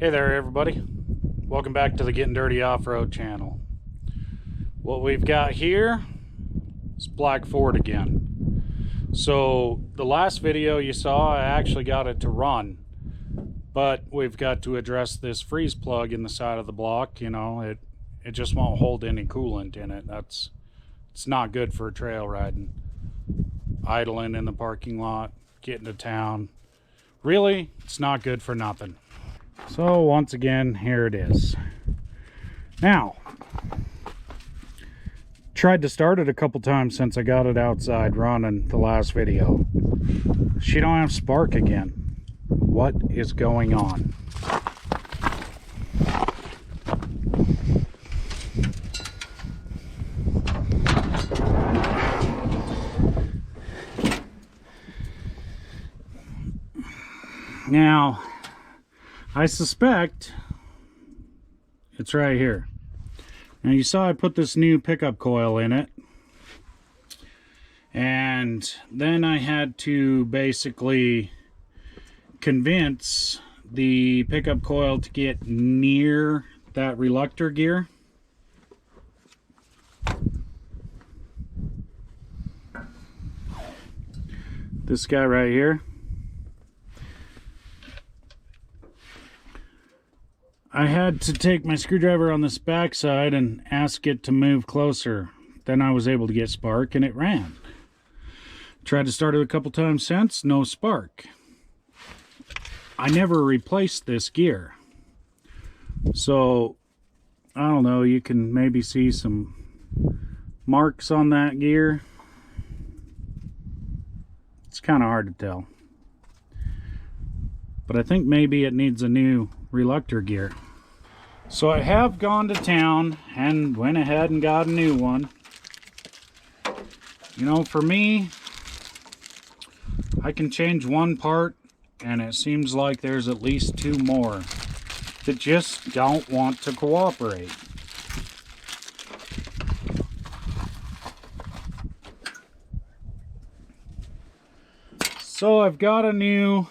Hey there everybody, welcome back to the Getting Dirty Off-Road channel. What we've got here is black Ford again. So the last video you saw, I actually got it to run, but we've got to address this freeze plug in the side of the block. You know, it just won't hold any coolant in it. It's not good for trail riding, idling in the parking lot, getting to town. Really, it's not good for nothing. So once again, here it is. Now, tried to start it a couple times since I got it outside running the last video. She don't have spark again. What is going on? Now, I suspect it's right here. Now you saw I put this new pickup coil in it, and then I had to basically convince the pickup coil to get near that reluctor gear. This guy right here. I had to take my screwdriver on this back side and ask it to move closer. Then I was able to get spark and it ran. Tried to start it a couple times since, no spark. I never replaced this gear. So, I don't know, you can maybe see some marks on that gear. It's kind of hard to tell. But I think maybe it needs a new reluctor gear. So I have gone to town and went ahead and got a new one. You know, for me, I can change one part and it seems like there's at least two more that just don't want to cooperate. So I've got a new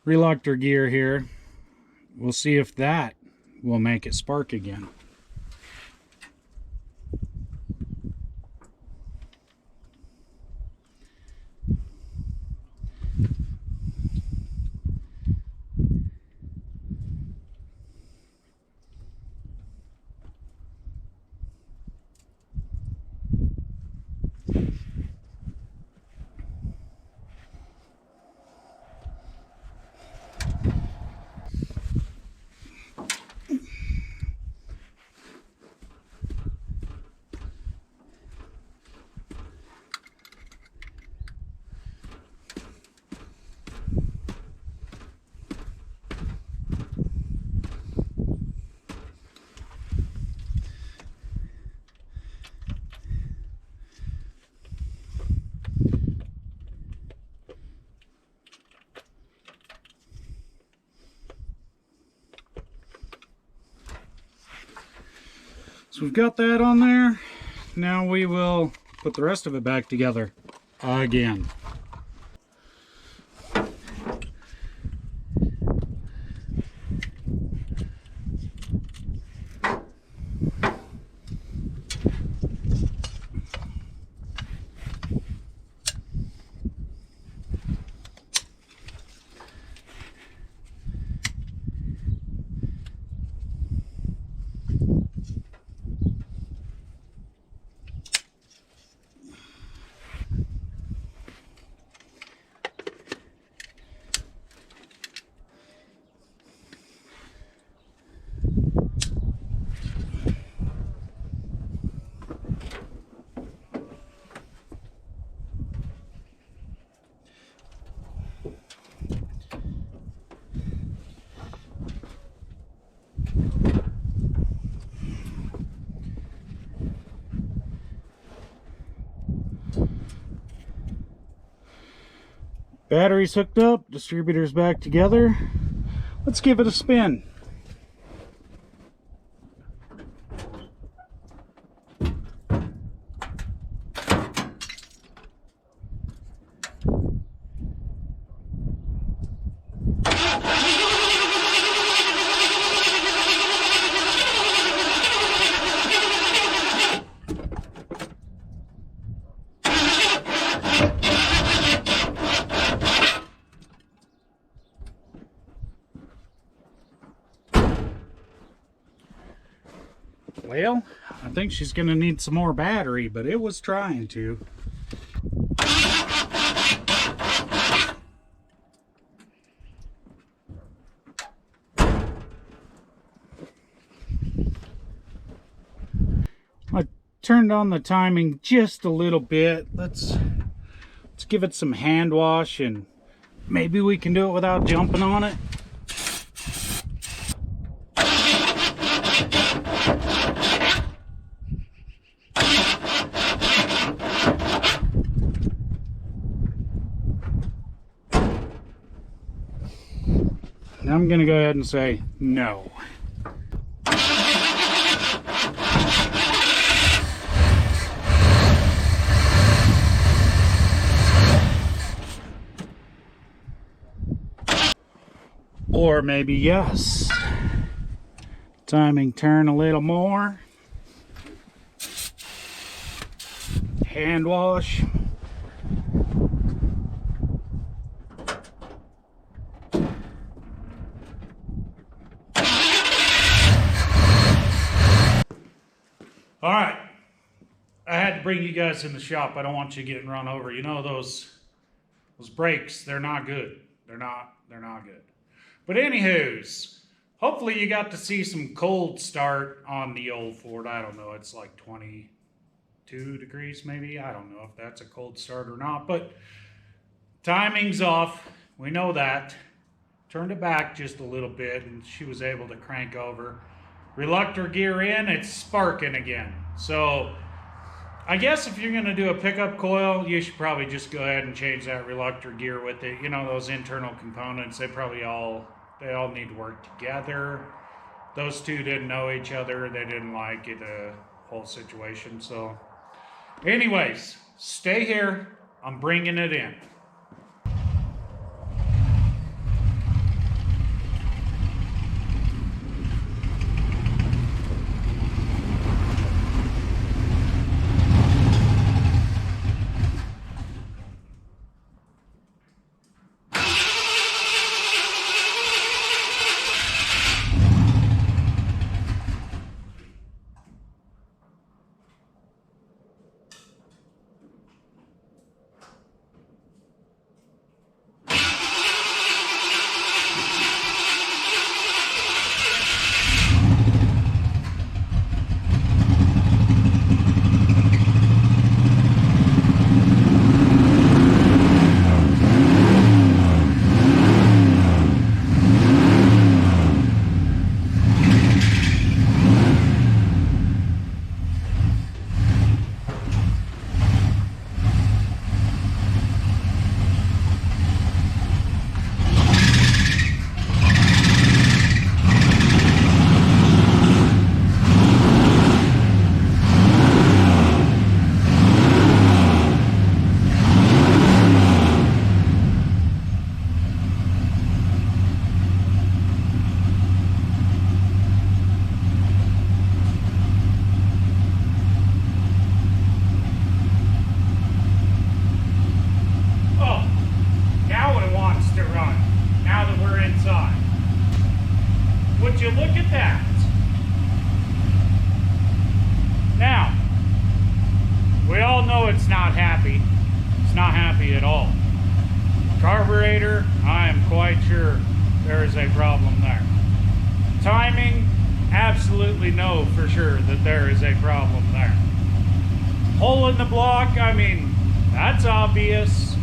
reluctor gear here. We'll see if that will make it spark again. So we've got that on there. Now we will put the rest of it back together again. Batteries hooked up, distributors back together. Let's give it a spin. Well, I think she's gonna need some more battery, but it was trying to. I turned on the timing just a little bit. Let's give it some hand wash, and maybe we can do it without jumping on it. I'm gonna go ahead and say no. Or maybe yes. Timing turn a little more. Hand wash. All right, I had to bring you guys in the shop. I don't want you getting run over. You know those brakes, they're not good. They're not good. But anywho's, hopefully you got to see some cold start on the old Ford. I don't know, it's like 22 degrees maybe. I don't know if that's a cold start or not, but timing's off. We know that. Turned it back just a little bit and she was able to crank over. Reluctor gear in, it's sparking again. So I guess if you're gonna do a pickup coil, you should probably just go ahead and change that reluctor gear with it. You know, those internal components, they all need to work together. Those two didn't know each other. They didn't like it, the whole situation. So anyways, stay here. I'm bringing it in. Would you look at that? Now, we all know it's not happy. It's not happy at all. Carburetor, I am quite sure there is a problem there. Timing, absolutely know for sure that there is a problem there. Hole in the block, I mean, that's obvious.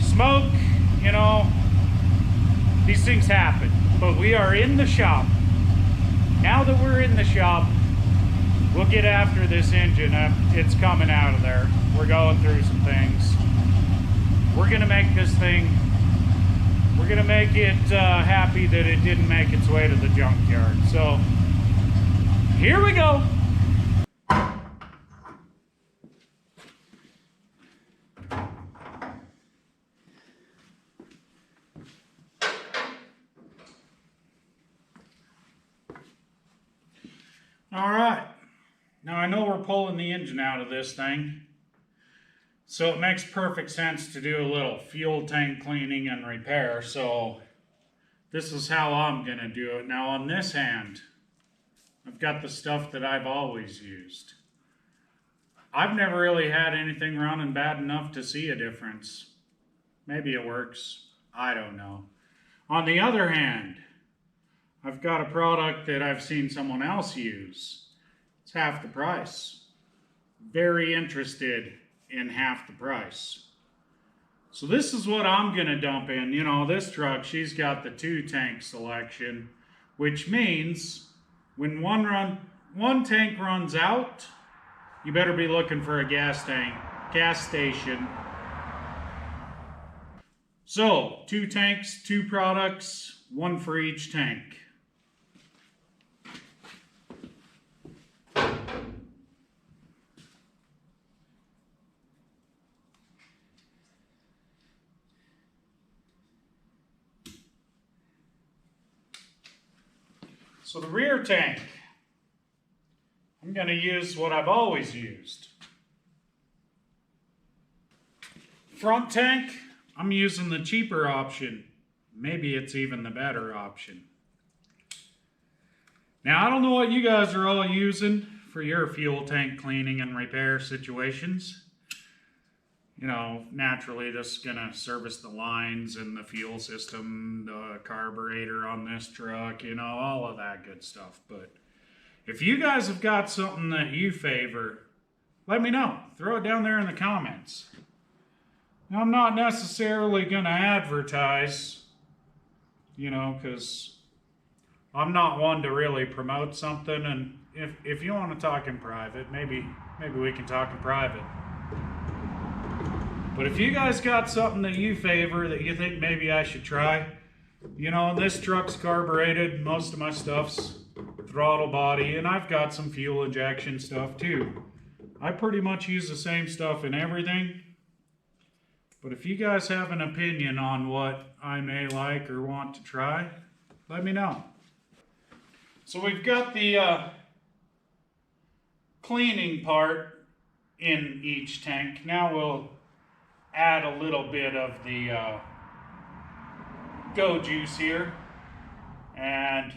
Smoke, you know, these things happen. But we are in the shop. Now that we're in the shop, we'll get after this engine. It's coming out of there. We're going through some things. We're gonna make this thing, we're gonna make it happy that it didn't make its way to the junkyard. So, here we go. All right, now I know we're pulling the engine out of this thing, so it makes perfect sense to do a little fuel tank cleaning and repair. So this is how I'm gonna do it. Now on this hand, I've got the stuff that I've always used. I've never really had anything running bad enough to see a difference. Maybe it works. I don't know. On the other hand, I've got a product that I've seen someone else use. It's half the price. Very interested in half the price. So this is what I'm going to dump in. You know, this truck, she's got the 2-tank selection, which means when one tank runs out, you better be looking for a gas station. So, 2 tanks, 2 products, 1 for each tank. So the rear tank, I'm going to use what I've always used. Front tank, I'm using the cheaper option. Maybe it's even the better option. Now, I don't know what you guys are all using for your fuel tank cleaning and repair situations. You know, naturally this is going to service the lines and the fuel system, the carburetor on this truck, you know, all of that good stuff. But if you guys have got something that you favor, let me know. Throw it down there in the comments. Now, I'm not necessarily going to advertise, you know, because I'm not one to really promote something. And if you want to talk in private, maybe we can talk in private. But if you guys got something that you favor that you think maybe I should try, you know, this truck's carbureted, most of my stuff's throttle body, and I've got some fuel injection stuff too. I pretty much use the same stuff in everything. But if you guys have an opinion on what I may like or want to try, let me know. So we've got the cleaning part in each tank. Now we'll add a little bit of the go juice here, and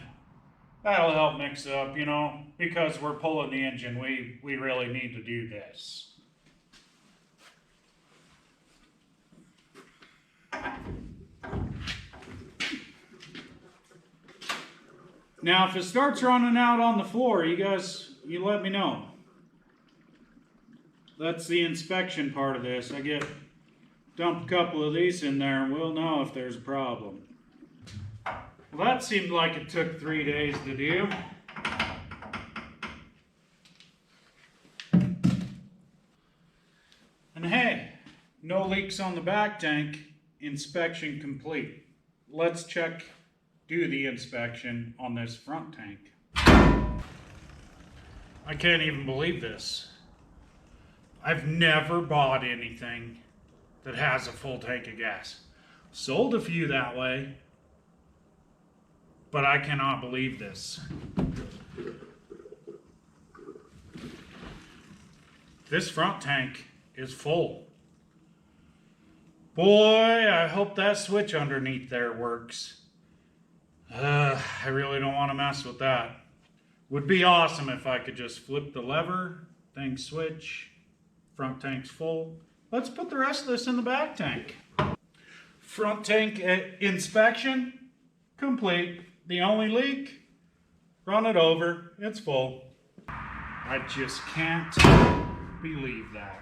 that'll help mix it up, you know, because we're pulling the engine, we really need to do this. Now if it starts running out on the floor, you let me know. That's the inspection part of this. I dump a couple of these in there and we'll know if there's a problem. Well, that seemed like it took 3 days to do. And hey, no leaks on the back tank, inspection complete. Let's do the inspection on this front tank. I can't even believe this. I've never bought anything that has a full tank of gas. Sold a few that way, but I cannot believe this. This front tank is full. Boy, I hope that switch underneath there works. I really don't want to mess with that. Would be awesome if I could just flip the lever, thing switch, front tank's full. Let's put the rest of this in the back tank. Front tank inspection complete. The only leak, run it over, it's full. I just can't believe that.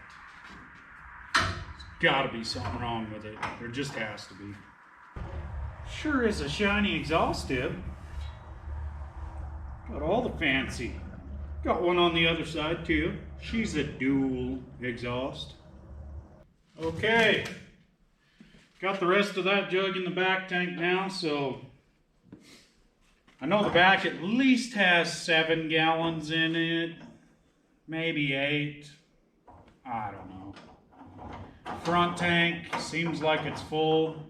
There's gotta be something wrong with it. There just has to be. Sure is a shiny exhaust tip. Got all the fancy. Got one on the other side too. She's a dual exhaust. Okay, got the rest of that jug in the back tank now, so I know the back at least has 7 gallons in it, maybe 8, I don't know. Front tank seems like it's full.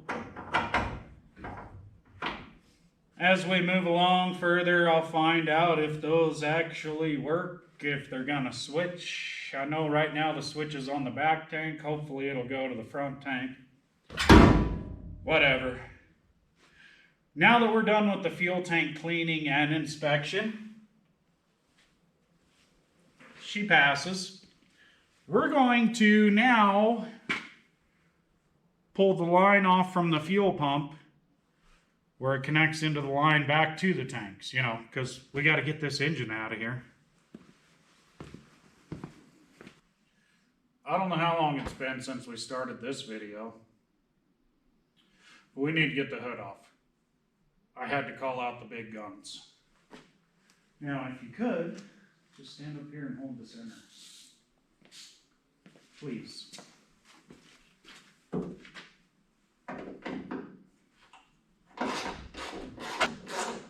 As we move along further, I'll find out if those actually work, if they're gonna switch. I know right now the switch is on the back tank. Hopefully it'll go to the front tank. Whatever. Now that we're done with the fuel tank cleaning and inspection, she passes. We're going to now pull the line off from the fuel pump where it connects into the line back to the tanks, you know, because we got to get this engine out of here. I don't know how long it's been since we started this video, but we need to get the hood off. I had to call out the big guns. Now, if you could, just stand up here and hold the center. Please.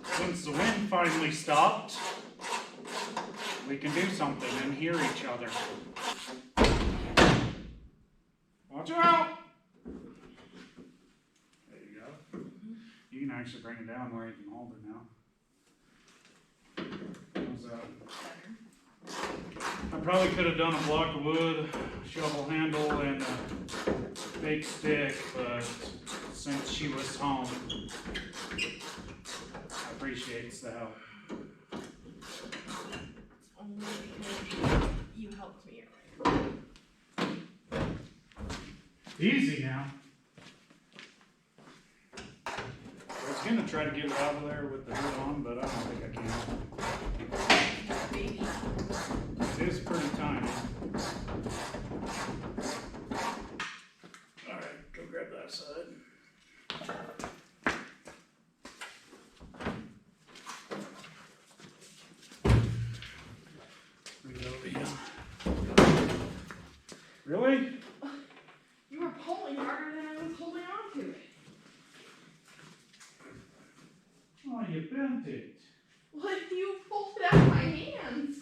Since the wind finally stopped, we can do something and hear each other. Watch out! There you go. You can actually bring it down where you can hold it now. How's that? I probably could have done a block of wood, shovel handle, and a big stick, but since she was home, I appreciate the help. Only because you helped me earlier. Easy now. I was gonna try to get it out of there with the hood on, but I don't think I can. Maybe. It is pretty tiny. Alright, go grab that side. Bring it over here. Really? You were pulling harder than I was holding on to it. Oh, you bent it. Well, you pulled it out of my hands.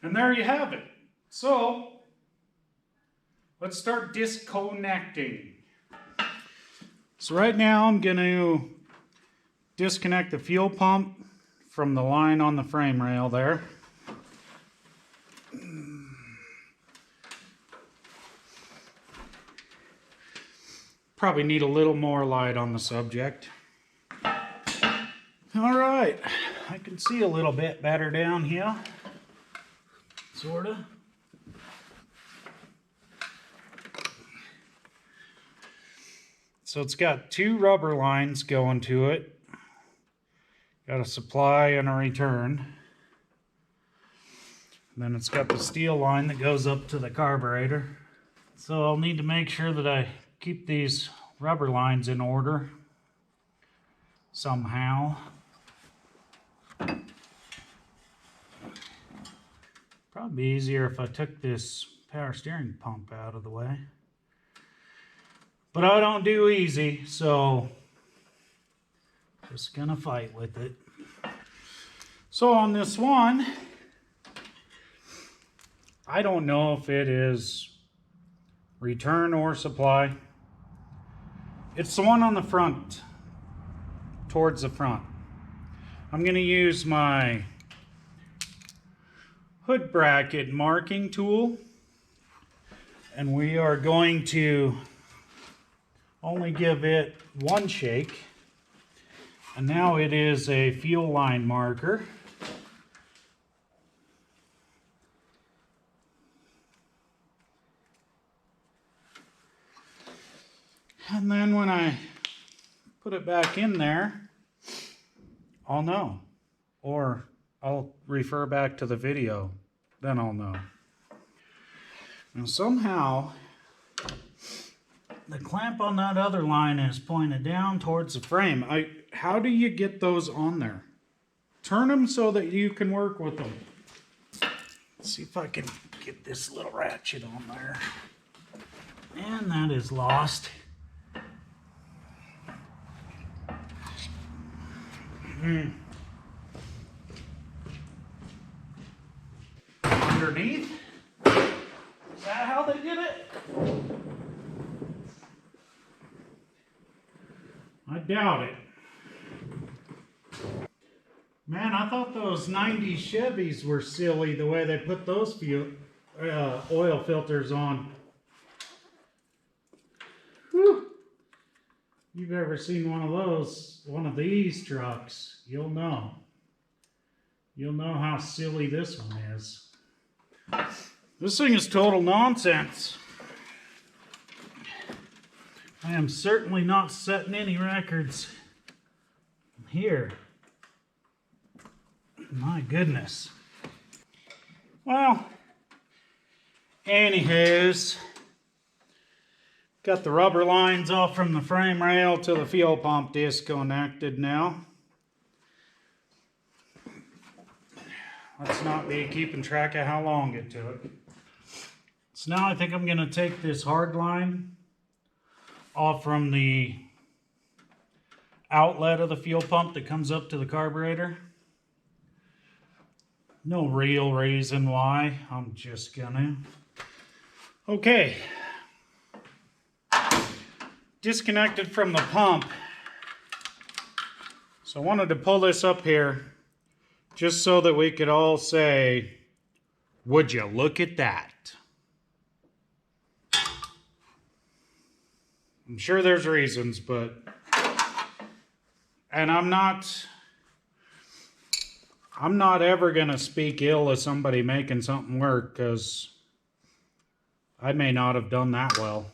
And there you have it. So, let's start disconnecting. So right now I'm going to disconnect the fuel pump from the line on the frame rail there. Probably need a little more light on the subject. All right, I can see a little bit better down here. Sorta. So it's got two rubber lines going to it. Got a supply and a return. And then it's got the steel line that goes up to the carburetor. So I'll need to make sure that I keep these rubber lines in order somehow. Probably be easier if I took this power steering pump out of the way. But I don't do easy, so just gonna fight with it. So on this one, I don't know if it is return or supply. It's the one on the front, towards the front. I'm gonna use my hood bracket marking tool, and we are going to only give it one shake. And now it is a fuel line marker. And then when I put it back in there, I'll know. Or I'll refer back to the video, then I'll know. Now somehow, the clamp on that other line is pointed down towards the frame. How do you get those on there? Turn them so that you can work with them. Let's see if I can get this little ratchet on there. And that is lost. Underneath? Is that how they did it? I doubt it. Man, I thought those 90s Chevys were silly the way they put those oil filters on. Whew. you've ever seen one of those, one of these trucks, you'll know. You'll know how silly this one is. This thing is total nonsense. I am certainly not setting any records here. My goodness. Well, anywho's, got the rubber lines off from the frame rail to the fuel pump disconnected now. Let's not be keeping track of how long it took. So now I think I'm going to take this hard line off from the outlet of the fuel pump that comes up to the carburetor. No real reason why. I'm just gonna. Okay. Disconnected from the pump. So I wanted to pull this up here just so that we could all say, would you look at that? I'm sure there's reasons, but, and I'm not ever going to speak ill of somebody making something work, because I may not have done that well.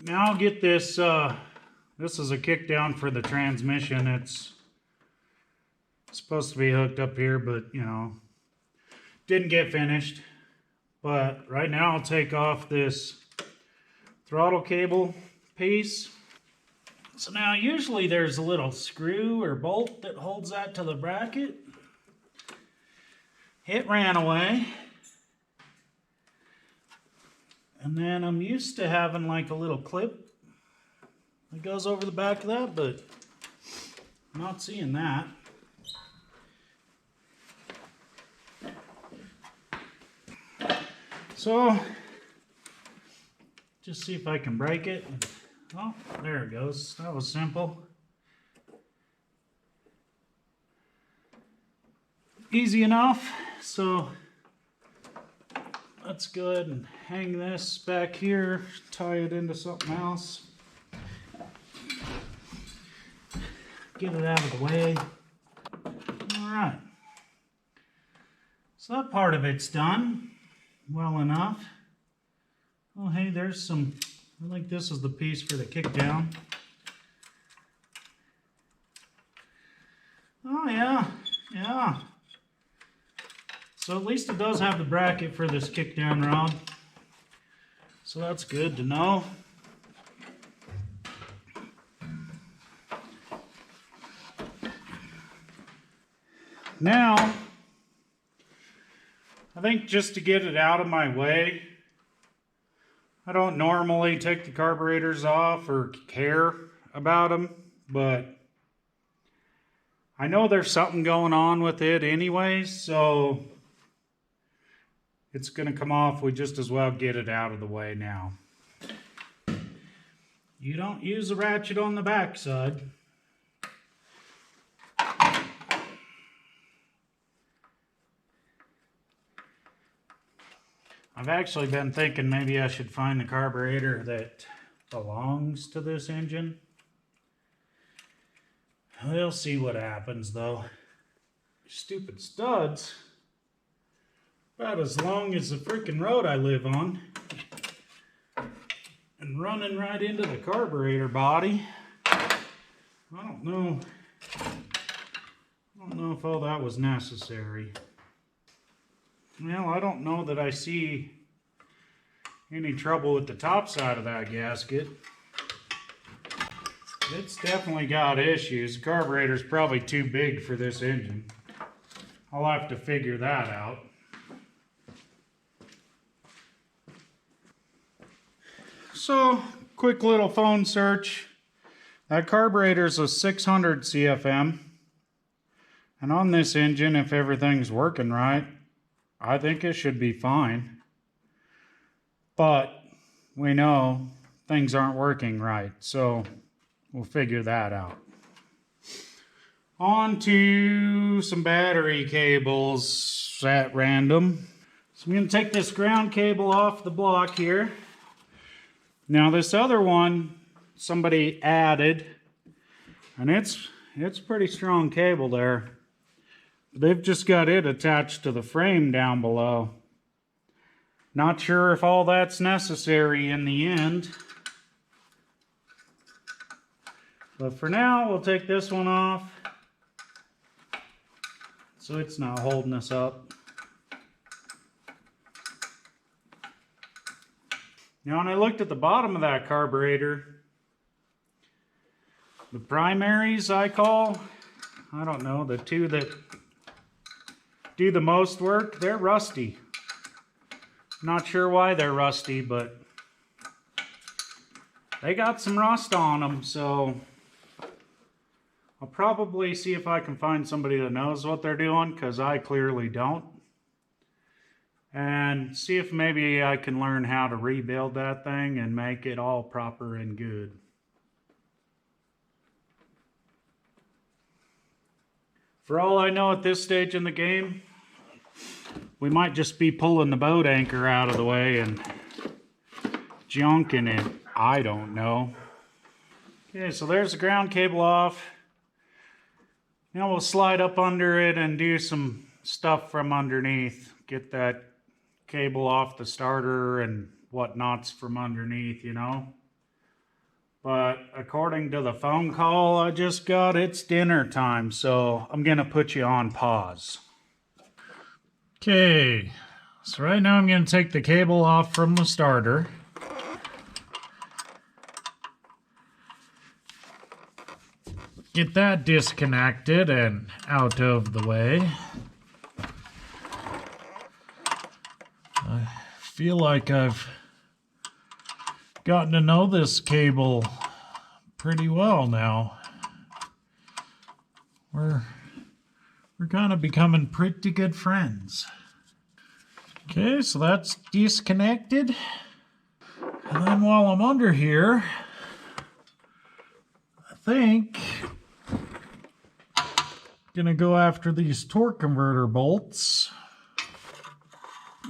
Now I'll get this, this is a kick down for the transmission. It's supposed to be hooked up here, but, you know, didn't get finished. But right now I'll take off this throttle cable piece. So now usually there's a little screw or bolt that holds that to the bracket. It ran away. And then I'm used to having like a little clip that goes over the back of that, but I'm not seeing that. So, just see if I can break it. Oh, there it goes. That was simple. Easy enough. So let's go ahead and hang this back here, tie it into something else. Get it out of the way. All right. So that part of it's done well enough. Oh, hey, there's some, I think this is the piece for the kick down. Oh, yeah, yeah. So at least it does have the bracket for this kick down rod. So that's good to know. Now, I think just to get it out of my way, I don't normally take the carburetors off or care about them, but I know there's something going on with it anyways, so it's going to come off. We just as well get it out of the way now. You don't use a ratchet on the back side. I've actually been thinking maybe I should find the carburetor that belongs to this engine. We'll see what happens though. Stupid studs. About as long as the freaking road I live on. And running right into the carburetor body. I don't know if all that was necessary. Well, I don't know that I see any trouble with the top side of that gasket. It's definitely got issues. The carburetor's probably too big for this engine. I'll have to figure that out. So, quick little phone search. That carburetor's a 600 CFM. And on this engine, if everything's working right, I think it should be fine. But we know things aren't working right, so we'll figure that out. On to some battery cables at random. So I'm going to take this ground cable off the block here. Now this other one somebody added, and it's pretty strong cable there. They've just got it attached to the frame down below. Not sure if all that's necessary in the end. But for now, we'll take this one off so it's not holding us up. Now, when I looked at the bottom of that carburetor, the primaries I don't know, the two that do the most work, they're rusty. Not sure why they're rusty, but they got some rust on them, so I'll probably see if I can find somebody that knows what they're doing, because I clearly don't. And see if maybe I can learn how to rebuild that thing and make it all proper and good. For all I know at this stage in the game, we might just be pulling the boat anchor out of the way and junking it. I don't know. Okay, so there's the ground cable off. Now we'll slide up under it and do some stuff from underneath. Get that cable off the starter and whatnots from underneath, you know. But according to the phone call I just got, it's dinner time, so I'm gonna put you on pause. Okay, so right now I'm gonna take the cable off from the starter. Get that disconnected and out of the way. I feel like I've gotten to know this cable pretty well now. We're kind of becoming pretty good friends. Okay, so that's disconnected. And then while I'm under here, I think gonna go after these torque converter bolts.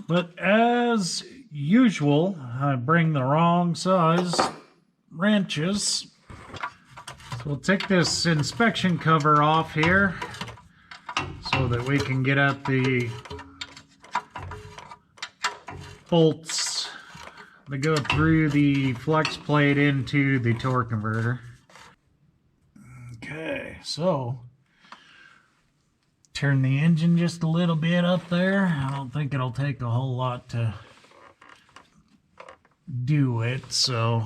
But as usual, I bring the wrong size wrenches. So we'll take this inspection cover off here so that we can get at the bolts that go through the flex plate into the torque converter. Okay, so turn the engine just a little bit up there. I don't think it'll take a whole lot to do it, so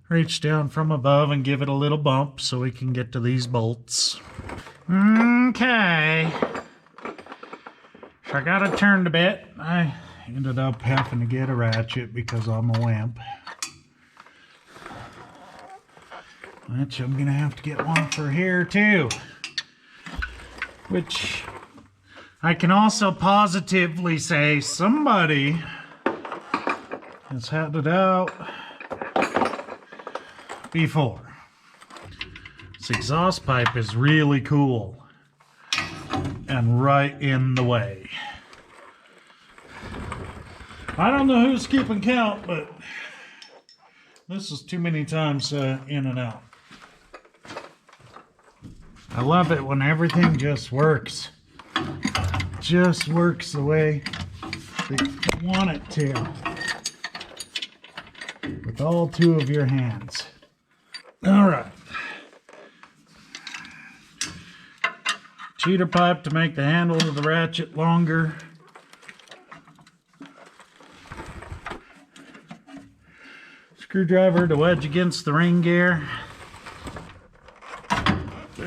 reach down from above and give it a little bump so we can get to these bolts. Okay, so I got it turned a bit. I ended up having to get a ratchet because I'm a wimp, which I'm gonna have to get one for here too. Which I can also positively say somebody has had it out before. This exhaust pipe is really cool and right in the way. I don't know who's keeping count, but this is too many times in and out. I love it when everything just works. Just works the way that you want it to. With all two of your hands. All right. Cheater pipe to make the handle of the ratchet longer. Screwdriver to wedge against the ring gear.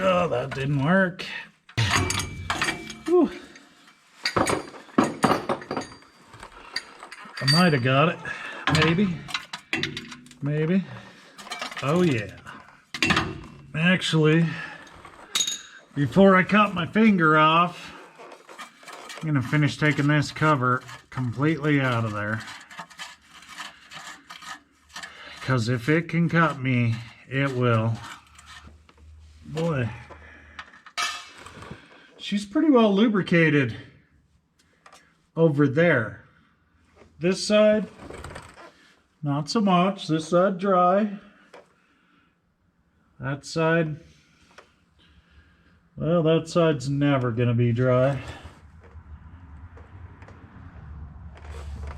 Oh, that didn't work. Whew. I might have got it. Maybe. Maybe. Oh, yeah. Actually, before I cut my finger off, I'm going to finish taking this cover completely out of there. Because if it can cut me, it will. Boy, she's pretty well lubricated over there. This side, not so much. This side dry. That side, well, that side's never gonna be dry.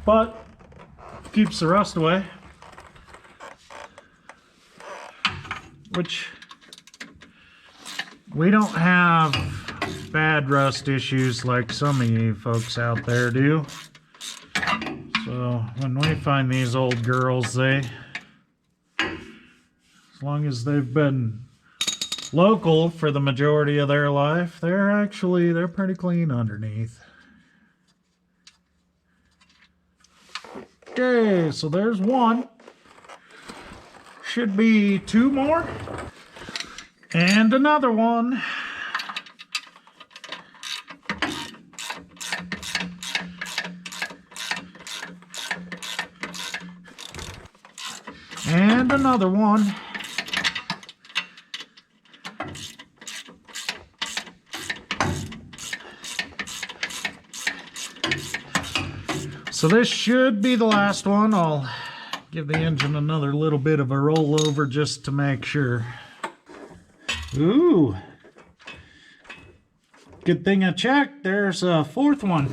But keeps the rust away. Which we don't have bad rust issues like some of you folks out there do. So when we find these old girls, as long as they've been local for the majority of their life, they're pretty clean underneath. Okay, so there's one. Should be two more. And another one. And another one. So this should be the last one. I'll give the engine another little bit of a rollover just to make sure. Ooh. Good thing I checked. There's a fourth one.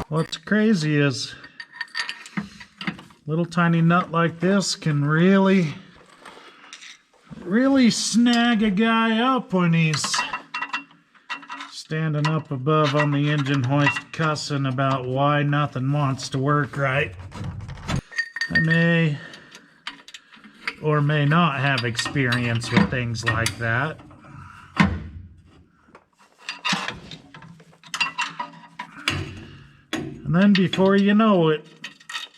What's crazy is little tiny nut like this can really snag a guy up when he's standing up above on the engine hoist cussing about why nothing wants to work right. I may or may not have experience with things like that. And then before you know it,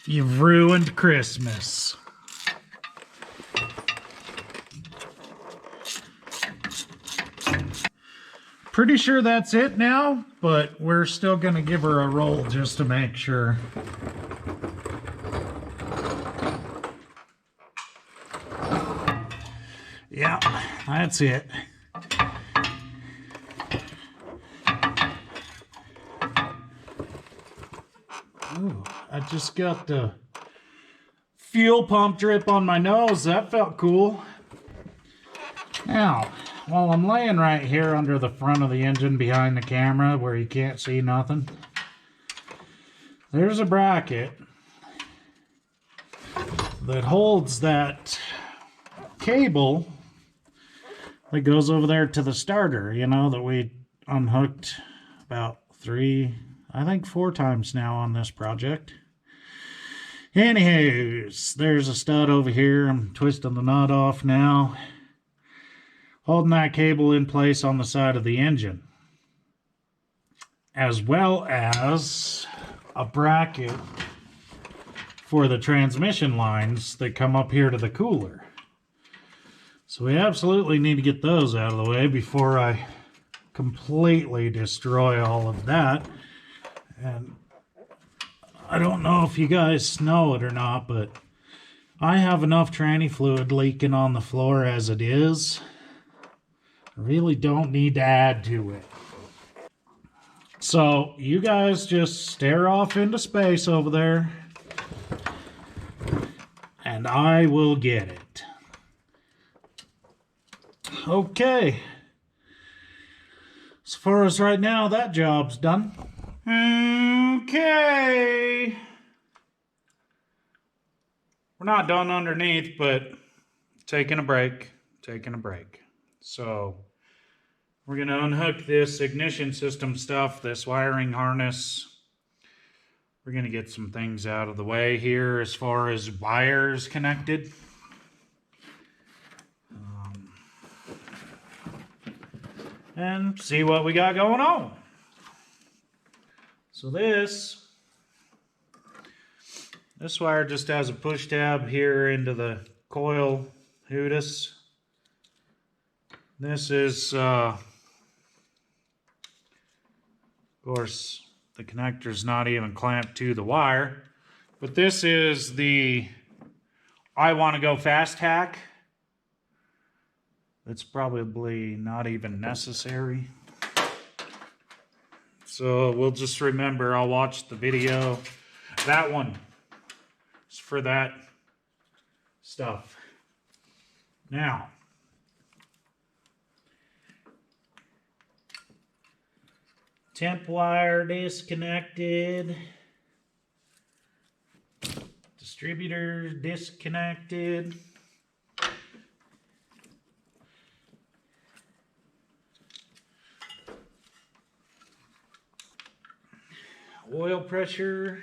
you've ruined Christmas. Pretty sure that's it now, but we're still gonna give her a roll just to make sure. Yeah, that's it. Ooh, I just got the fuel pump drip on my nose. That felt cool. Now, while I'm laying right here under the front of the engine behind the camera where you can't see nothing, there's a bracket that holds that cable that goes over there to the starter, you know, that we unhooked about 4 times now on this project. Anyways, there's a stud over here. I'm twisting the nut off now, holding that cable in place on the side of the engine, as well as a bracket for the transmission lines that come up here to the cooler. So we absolutely need to get those out of the way before I completely destroy all of that. And I don't know if you guys know it or not, but I have enough tranny fluid leaking on the floor as it is. I really don't need to add to it. So you guys just stare off into space over there, and I will get it. Okay. As far as right now, that job's done. Okay. We're not done underneath, but taking a break. So we're going to unhook this ignition system stuff, this wiring harness. We're going to get some things out of the way here as far as wires connected. And see what we got going on. So this wire just has a push tab here into the coil Hootis. This is, of course, the connector's not even clamped to the wire, but this is the I want to go fast hack. It's probably not even necessary. So we'll just remember, I'll watch the video. That one is for that stuff. Now, Temp wire disconnected. Distributor disconnected. Oil pressure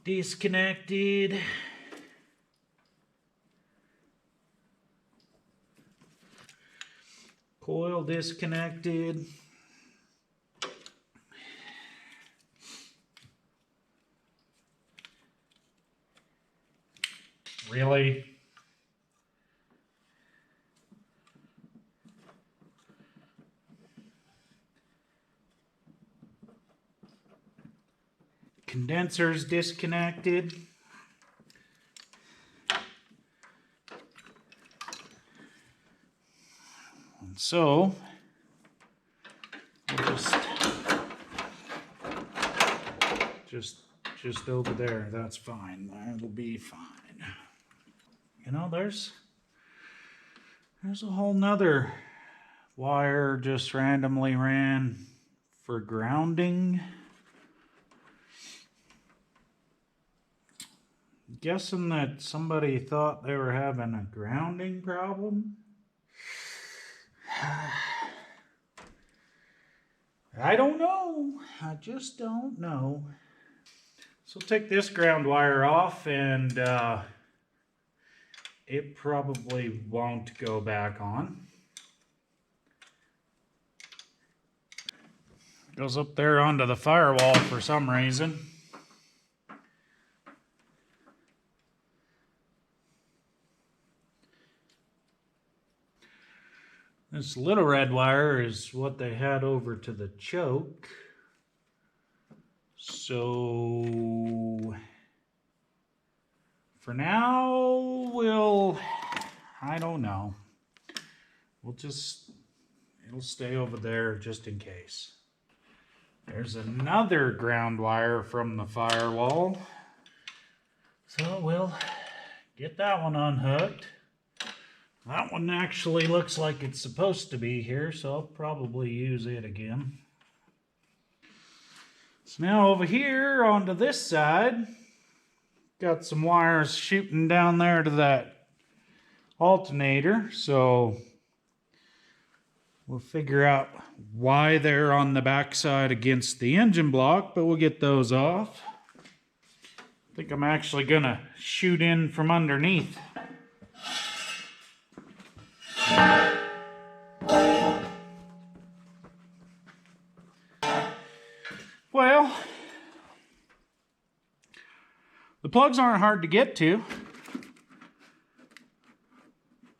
disconnected. Coil disconnected. Really? Condensers disconnected. And so we'll just over there. That's fine. That'll be fine. You know, there's a whole nother wire just randomly ran for grounding. Guessing that somebody thought they were having a grounding problem. I don't know. I just don't know. So take this ground wire off, and it probably won't go back on. Goes up there onto the firewall for some reason. This little red wire is what they had over to the choke. So for now, I don't know. It'll stay over there just in case. There's another ground wire from the firewall. So we'll get that one unhooked. That one actually looks like it's supposed to be here, so I'll probably use it again. So now over here onto this side, got some wires shooting down there to that alternator, so we'll figure out why they're on the backside against the engine block, but we'll get those off. I think I'm actually gonna shoot in from underneath. Well, the plugs aren't hard to get to.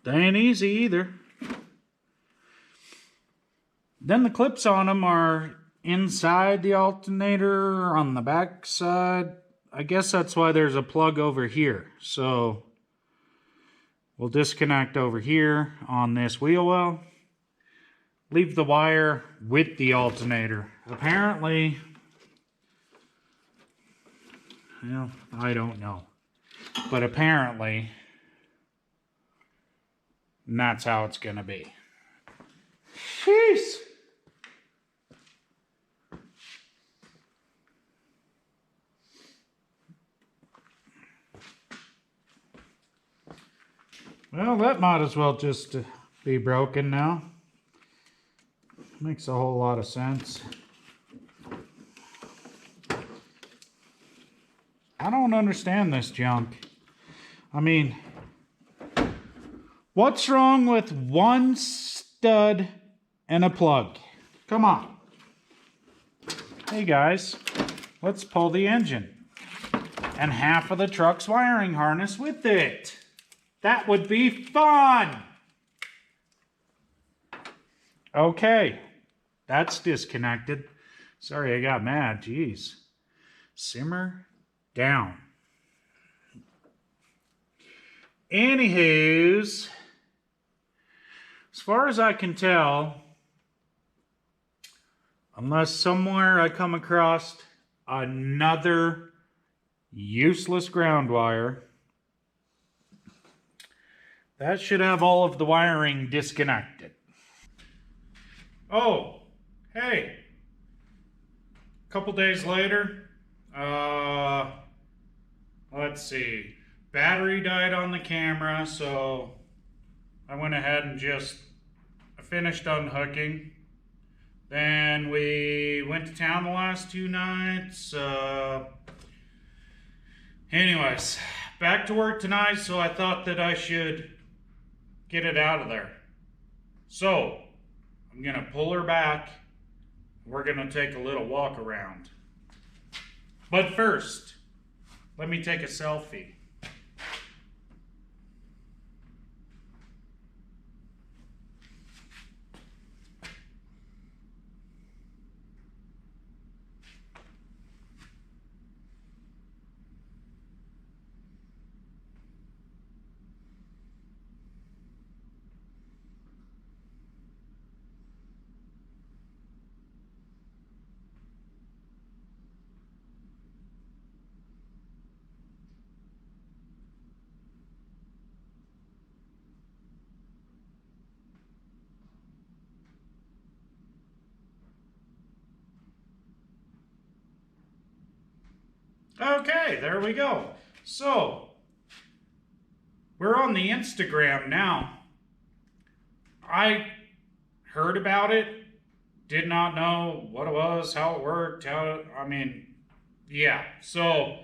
They ain't easy either. Then the clips on them are inside the alternator on the back side. I guess that's why there's a plug over here. So we'll disconnect over here on this wheel well. Leave the wire with the alternator. Apparently, well, I don't know. But apparently, that's how it's gonna be. Jeez. Well, that might as well just be broken now. Makes a whole lot of sense. I don't understand this junk. I mean, what's wrong with one stud and a plug? Come on. Hey guys, let's pull the engine and half of the truck's wiring harness with it. That would be fun. Okay, that's disconnected. Sorry I got mad, jeez. Simmer down. Anywho's, as far as I can tell, unless somewhere I come across another useless ground wire, that should have all of the wiring disconnected. Oh, hey, a couple days later, let's see, battery died on the camera, so I went ahead and just finished unhooking. Then we went to town the last 2 nights. Anyways, back to work tonight, so I thought that I should get it out of there. So, I'm gonna pull her back. We're gonna take a little walk around. But first, let me take a selfie. Okay, there we go. So, we're on the Instagram now. I heard about it, did not know what it was, how it worked, yeah. So,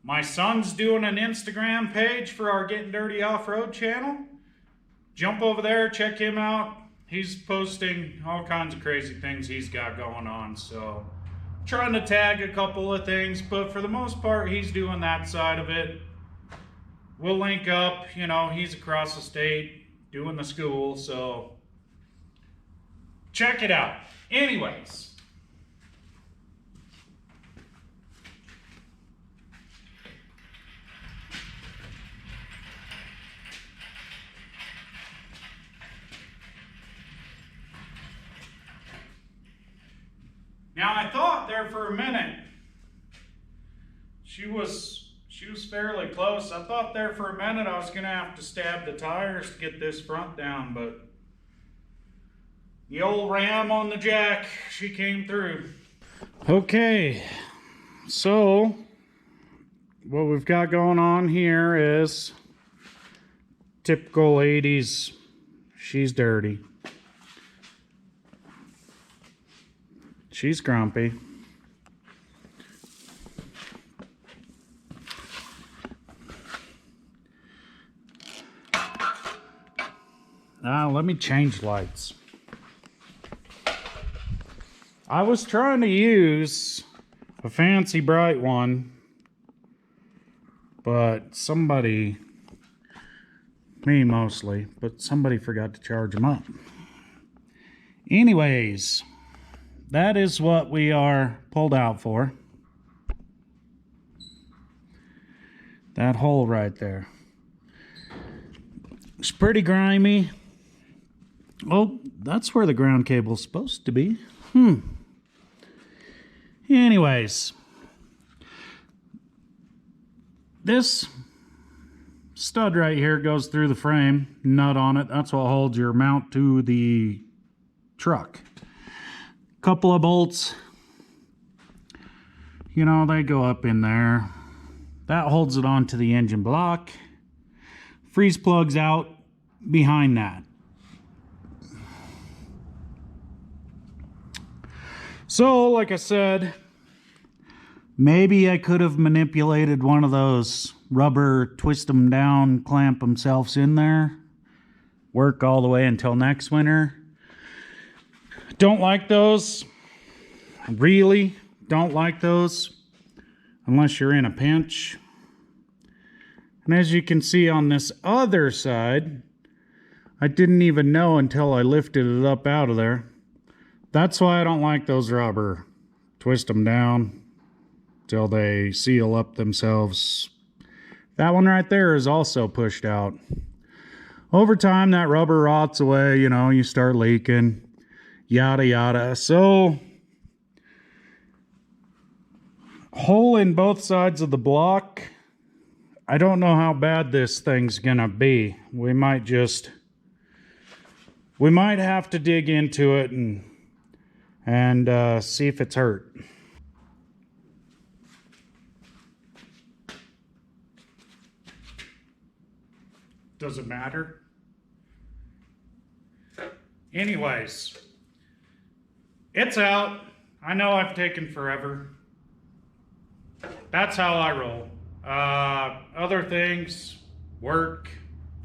my son's doing an Instagram page for our Getting Dirty Off-Road channel. Jump over there, check him out. He's posting all kinds of crazy things he's got going on, so trying to tag a couple of things, but for the most part, he's doing that side of it. We'll link up, you know, he's across the state doing the school, so check it out. Anyways. Now I thought there for a minute, she was fairly close. I thought there for a minute I was gonna have to stab the tires to get this front down, but the old ram on the jack, she came through. Okay, so what we've got going on here is typical 80s, she's dirty. She's grumpy. Now let me change lights. I was trying to use a fancy bright one, but somebody, me mostly, but somebody forgot to charge them up. Anyways, that is what we are pulled out for. That hole right there. It's pretty grimy. Oh, that's where the ground cable's supposed to be. Anyways, this stud right here goes through the frame, nut on it. That's what holds your mount to the truck. Couple of bolts, you know, they go up in there. That holds it onto the engine block. Freeze plugs out behind that. So, like I said, maybe I could have manipulated one of those rubber, twist them down, clamp themselves in there. Work all the way until next winter. Don't like those. Really don't like those unless you're in a pinch. And as you can see on this other side, I didn't even know until I lifted it up out of there. That's why I don't like those rubber. Twist them down till they seal up themselves. That one right there is also pushed out. Over time, that rubber rots away, you know, you start leaking, yada yada. So, hole in both sides of the block. I don't know how bad this thing's gonna be. We might have to dig into it and and see if it's hurt. Does it matter? Anyways, it's out. I know I've taken forever. That's how I roll. Other things, work,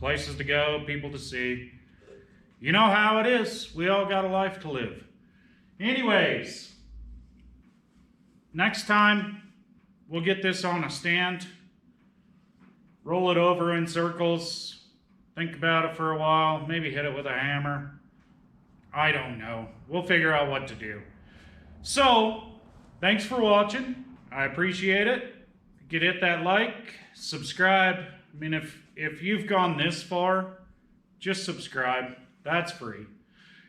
places to go, people to see. You know how it is. We all got a life to live. Anyways, next time we'll get this on a stand, roll it over in circles, think about it for a while, maybe hit it with a hammer. I don't know. We'll figure out what to do. So, thanks for watching. I appreciate it. You could hit that like, subscribe. I mean, if you've gone this far, just subscribe. That's free.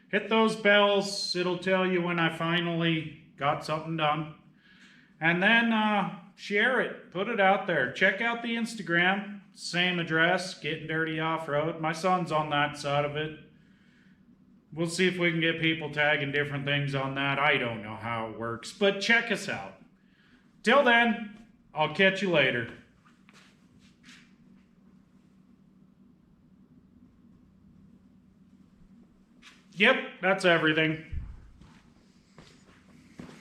Hit those bells. It'll tell you when I finally got something done. And then share it. Put it out there. Check out the Instagram. Same address, Getting Dirty Off-Road. My son's on that side of it. We'll see if we can get people tagging different things on that. I don't know how it works, but check us out. Till then, I'll catch you later. Yep, that's everything.